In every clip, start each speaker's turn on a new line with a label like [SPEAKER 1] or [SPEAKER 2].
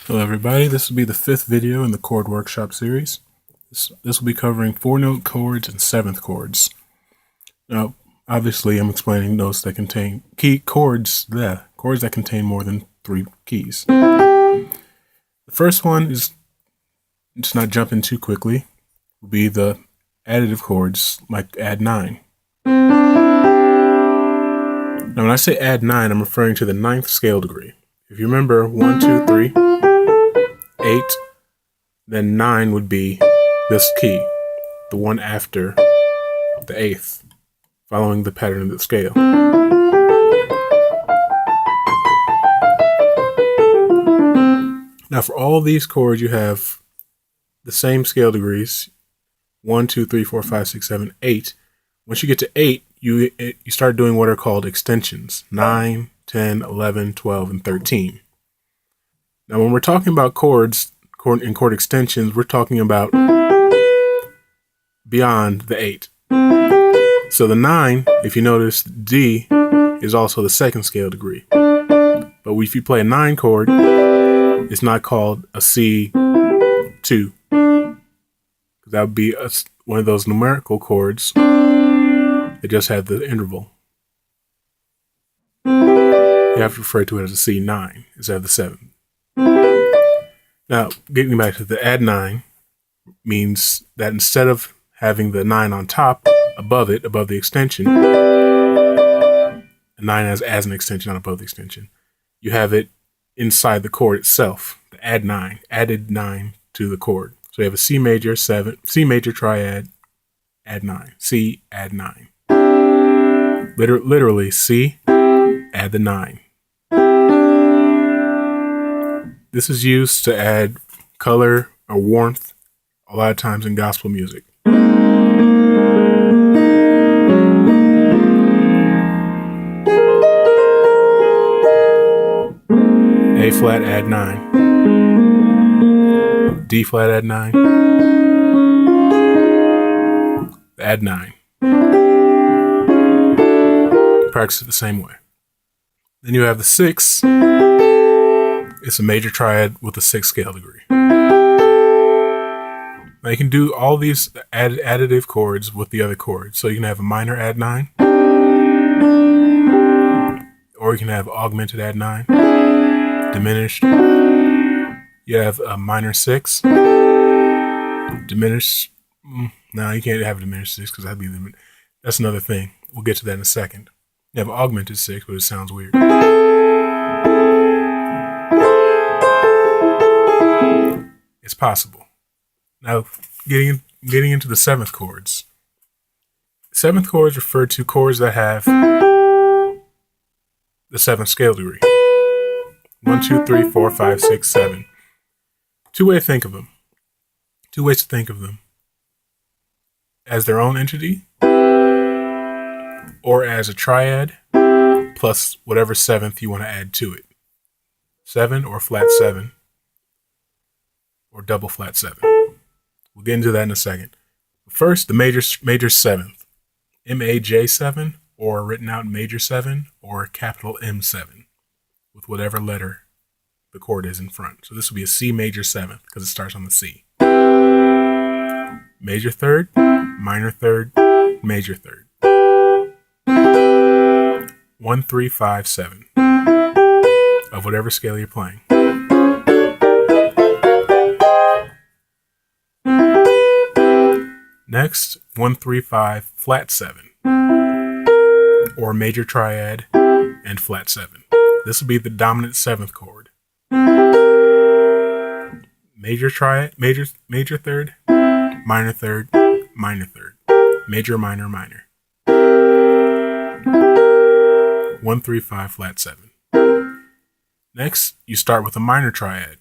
[SPEAKER 1] Hello everybody, this will be the 5th video in the Chord Workshop series. This will be covering 4-note chords and 7th chords. Now, obviously I'm explaining notes that contain chords that contain more than 3 keys. The first one is, just not jumping too quickly, will be the additive chords, like add 9. Now when I say add 9, I'm referring to the 9th scale degree. If you remember 1, 2, 3, 8, then 9 would be this key, the one after the 8th, following the pattern of the scale. Now for all these chords you have the same scale degrees, 1, 2, 3, 4, 5, 6, 7, 8. Once you get to 8, you start doing what are called extensions, 9, 10, 11, 12, and 13. Now when we're talking about chords and chord extensions, we're talking about beyond the 8. So the 9, if you notice, D is also the 2nd scale degree. But if you play a 9 chord, it's not called a C2. That would be one of those numerical chords that just have the interval. You have to refer to it as a C9 instead of the 7. Now, getting back to the add 9 means that instead of having the 9 on top, above the extension, a 9 as an extension, not above the extension, you have it inside the chord itself, the add 9, added 9 to the chord. So you have a C major 7, C major triad, add 9, C, add 9. Literally, C, add the 9. This is used to add color or warmth a lot of times in gospel music. A flat, add 9. D flat, add 9. Add 9. Practice it the same way. Then you have the 6. It's a major triad with a 6th scale degree. Now you can do all these additive chords with the other chords. So you can have a minor add 9, or you can have augmented add 9, diminished. You have a minor 6, diminished. No, you can't have a diminished 6 because that's another thing. We'll get to that in a second. You have augmented 6, but it sounds weird. It's possible. Now, getting into the 7th chords. 7th chords refer to chords that have the 7th scale degree. 1, 2, 3, 4, 5, 6, 7. Two ways to think of them. As their own entity, or as a triad, plus whatever 7th you want to add to it. 7 or flat 7. Or double flat 7. We'll get into that in a second. First, the major 7th, MAJ7, or written out major 7, or capital M7, with whatever letter the chord is in front. So this will be a C major 7th because it starts on the C. Major 3rd, minor 3rd, major 3rd. 1, 3, 5, 7 of whatever scale you're playing. Next, 1, 3, 5, flat 7, or major triad and flat 7. This will be the dominant 7th chord. Major triad, major 3rd, minor 3rd, minor 3rd, major, minor, minor. 1, 3, 5, flat 7. Next, you start with a minor triad.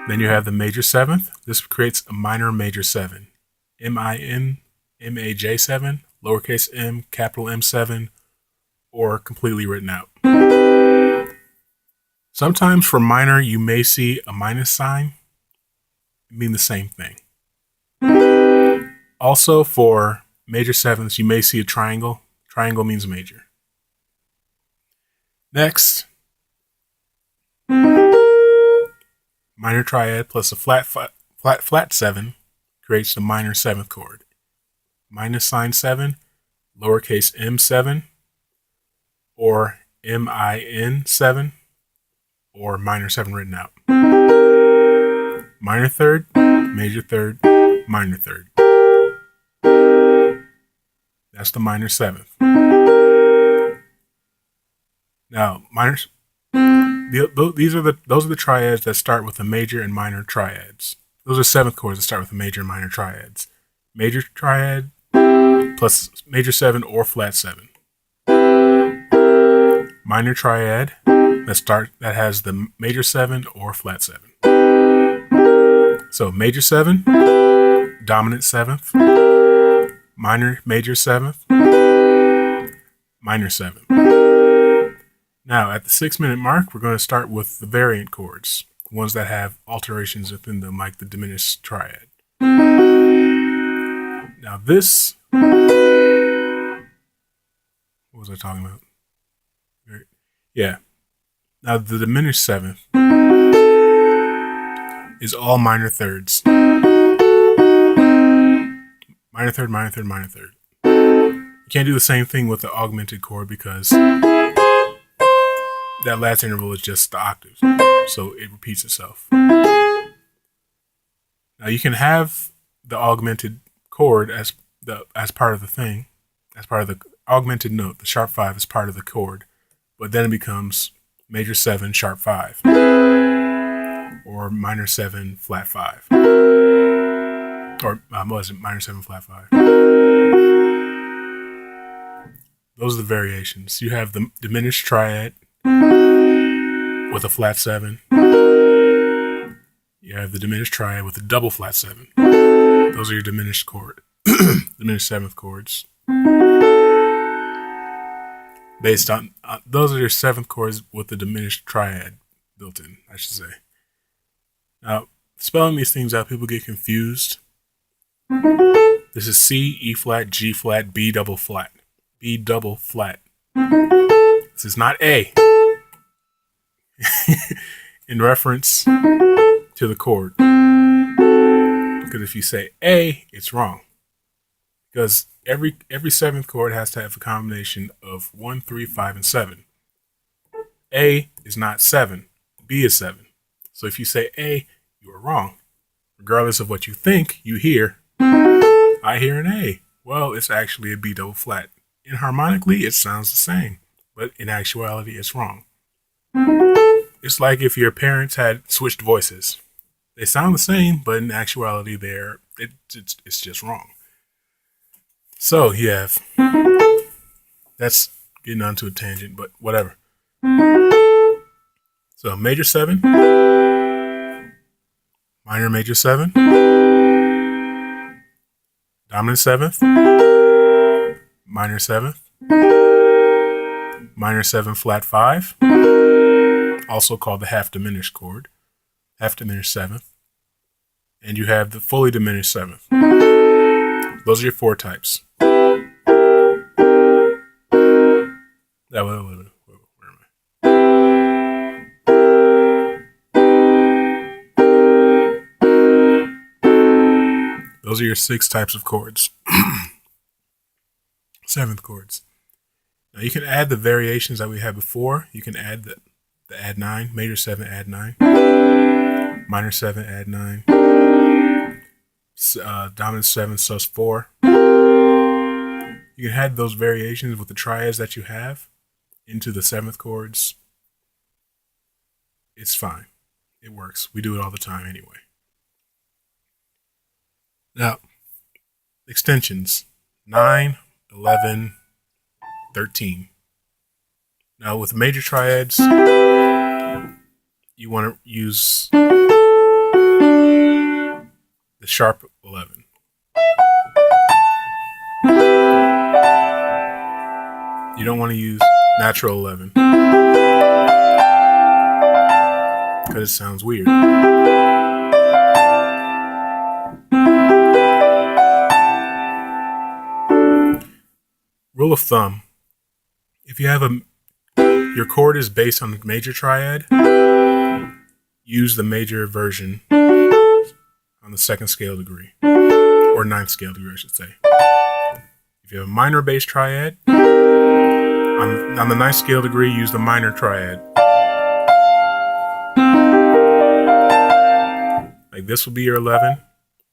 [SPEAKER 1] Then you have the major 7th. This creates a minor major 7. MAJ7, lowercase m, capital M7, or completely written out. Sometimes for minor, you may see a minus sign, mean the same thing. Also for major 7ths, you may see a triangle. Triangle means major. Next, minor triad plus a flat 7 creates the minor 7th chord. Minus sign 7, lowercase m7, or min7, or minor 7 written out. Minor third, major third, minor third. That's the minor 7th. Now, those are the triads that start with the major and minor triads. Those are 7th chords that start with the major and minor triads. Major triad plus major 7 or flat 7. Minor triad that has the major 7 or flat 7. So major 7, dominant 7th, minor major 7th, minor 7th. Now at the 6-minute mark, we're going to start with the variant chords, the ones that have alterations within them, like the diminished triad. Now this, what was I talking about? Yeah. Now the diminished 7th is all minor thirds. Minor third, minor third, minor third. You can't do the same thing with the augmented chord because that last interval is just the octaves, so it repeats itself. Now you can have the augmented chord as part of the thing, as part of the augmented note. The sharp 5 is part of the chord, but then it becomes major 7 sharp 5 or minor 7 flat 5, or was it minor 7 flat 5? Those are the variations. You have the diminished triad with a flat 7. You have the diminished triad with a double flat 7. Those are your diminished 7th chords. Based on those are your 7th chords with the diminished triad built in, I should say. Now, spelling these things out, people get confused. This is C, E flat, G flat, B double flat. B double flat. This is not A. In reference to the chord. Because if you say A, it's wrong. Because every 7th chord has to have a combination of 1, 3, 5, and 7. A is not 7. B is 7. So if you say A, you are wrong. Regardless of what you think, you hear, I hear an A. Well, it's actually a B double flat. Inharmonically, it sounds the same, but in actuality, it's wrong. It's like if your parents had switched voices. They sound the same, but in actuality, it's just wrong. So you have, that's getting onto a tangent, but whatever. So major 7, minor major 7, dominant 7th, minor 7th, minor 7 flat 5, also called the half diminished chord, half diminished 7th, and you have the fully diminished 7th. Those are your 4 types. Where am I? Those are your 6 types of chords. 7th chords. Now you can add the variations that we had before. You can add the add 9, major 7 add 9, minor 7 add 9, dominant 7 sus 4. You can add those variations with the triads that you have into the 7th chords. It's fine. It works. We do it all the time anyway. Now, extensions 9, 11, 13. Now with major triads, you want to use the sharp 11. You don't want to use natural 11 because it sounds weird. Rule of thumb, if you have your chord is based on the major triad, use the major version on the second scale degree, or ninth scale degree, I should say. If you have a minor bass triad, on the ninth scale degree, use the minor triad. Like this will be your 11,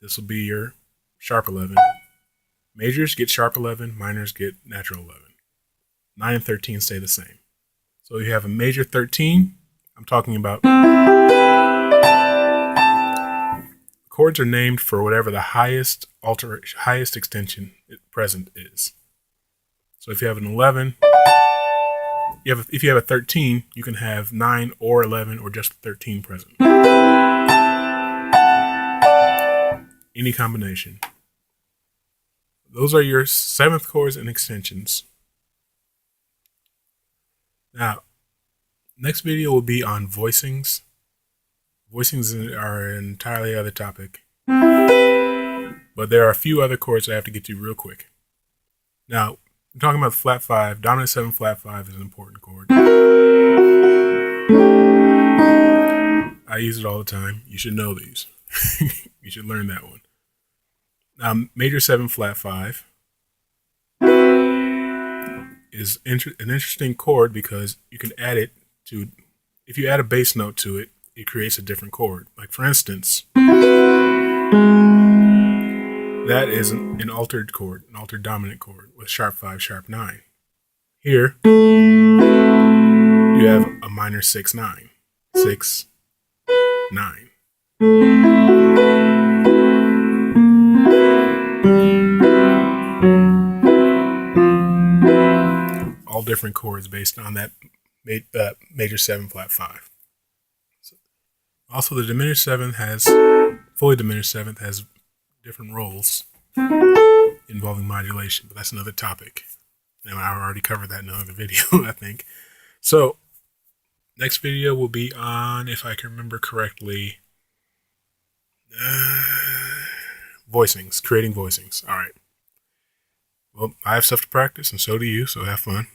[SPEAKER 1] this will be your sharp 11. Majors get sharp 11, minors get natural 11. 9 and 13 stay the same. So if you have a major 13, I'm talking about chords are named for whatever the highest extension present is. So if you have an 11, if you have a 13, you can have 9 or 11 or just 13 present. Any combination. Those are your seventh chords and extensions. Now, next video will be on voicings. Voicings are an entirely other topic. But there are a few other chords I have to get to real quick. Now, I'm talking about flat 5. Dominant 7 flat 5 is an important chord. I use it all the time. You should know these. You should learn that one. Major 7 flat 5 is an interesting chord because you can add it to, if you add a bass note to it, it creates a different chord. Like for instance, that is an altered chord, an altered dominant chord with sharp 5, sharp 9. Here, you have a minor 6, 9. 6, 9. All different chords based on that major 7 flat 5. Also, the diminished 7th has, fully diminished 7th has different roles involving modulation, but that's another topic. And I already covered that in another video, I think. So, next video will be on, if I can remember correctly, voicings, creating voicings. All right. Well, I have stuff to practice, and so do you, so have fun.